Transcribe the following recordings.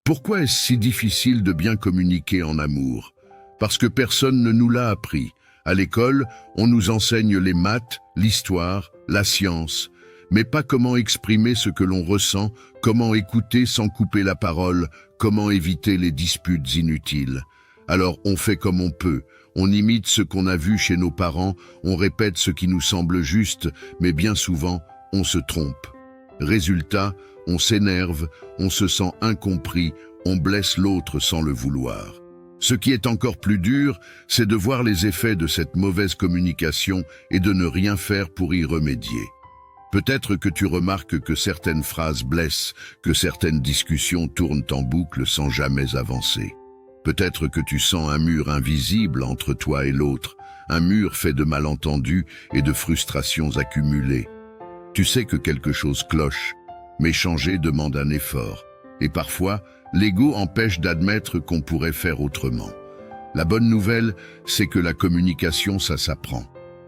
Pourquoi est-ce si difficile de bien communiquer en amour? Parce que personne ne nous l'a appris. À l'école, on nous enseigne les maths, l'histoire, la science, mais pas comment exprimer ce que l'on ressent, comment écouter sans couper la parole, comment éviter les disputes inutiles. Alors on fait comme on peut, on imite ce qu'on a vu chez nos parents, on répète ce qui nous semble juste, mais bien souvent, on se trompe. Résultat, on s'énerve, on se sent incompris, on blesse l'autre sans le vouloir. Ce qui est encore plus dur, c'est de voir les effets de cette mauvaise communication et de ne rien faire pour y remédier. Peut-être que tu remarques que certaines phrases blessent, que certaines discussions tournent en boucle sans jamais avancer. Peut-être que tu sens un mur invisible entre toi et l'autre, un mur fait de malentendus et de frustrations accumulées. Tu sais que quelque chose cloche, mais changer demande un effort. Et parfois, l'ego empêche d'admettre qu'on pourrait faire autrement. La bonne nouvelle, c'est que la communication, ça s'apprend.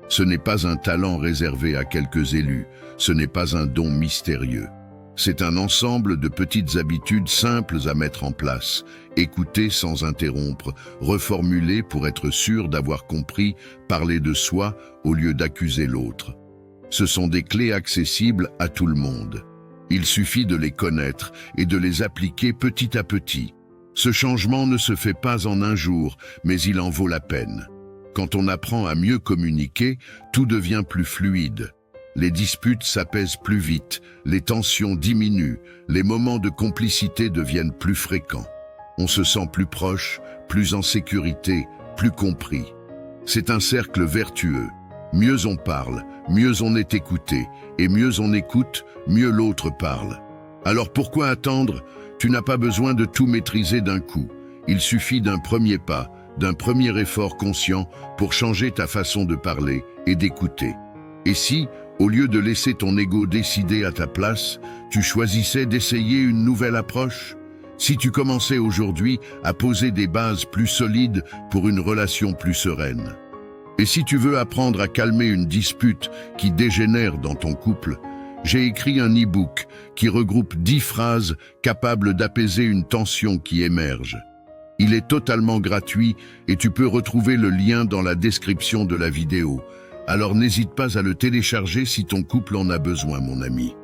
Ce n'est pas un talent réservé à quelques élus, ce n'est pas un don mystérieux. C'est un ensemble de petites habitudes simples à mettre en place. Écouter sans interrompre, reformuler pour être sûr d'avoir compris, parler de soi au lieu d'accuser l'autre. Ce sont des clés accessibles à tout le monde. Il suffit de les connaître et de les appliquer petit à petit. Ce changement ne se fait pas en un jour, mais il en vaut la peine. Quand on apprend à mieux communiquer, tout devient plus fluide. Les disputes s'apaisent plus vite, les tensions diminuent, les moments de complicité deviennent plus fréquents. On se sent plus proche, plus en sécurité, plus compris. C'est un cercle vertueux. Mieux on parle, mieux on est écouté, et mieux on écoute, mieux l'autre parle. Alors pourquoi attendre? Tu n'as pas besoin de tout maîtriser d'un coup. Il suffit d'un premier pas, d'un premier effort conscient pour changer ta façon de parler et d'écouter. Et si, au lieu de laisser ton ego décider à ta place, tu choisissais d'essayer une nouvelle approche? Si tu commençais aujourd'hui à poser des bases plus solides pour une relation plus sereine? Et si tu veux apprendre à calmer une dispute qui dégénère dans ton couple, j'ai écrit un e-book qui regroupe 10 phrases capables d'apaiser une tension qui émerge. Il est totalement gratuit et tu peux retrouver le lien dans la description de la vidéo. Alors n'hésite pas à le télécharger si ton couple en a besoin, mon ami.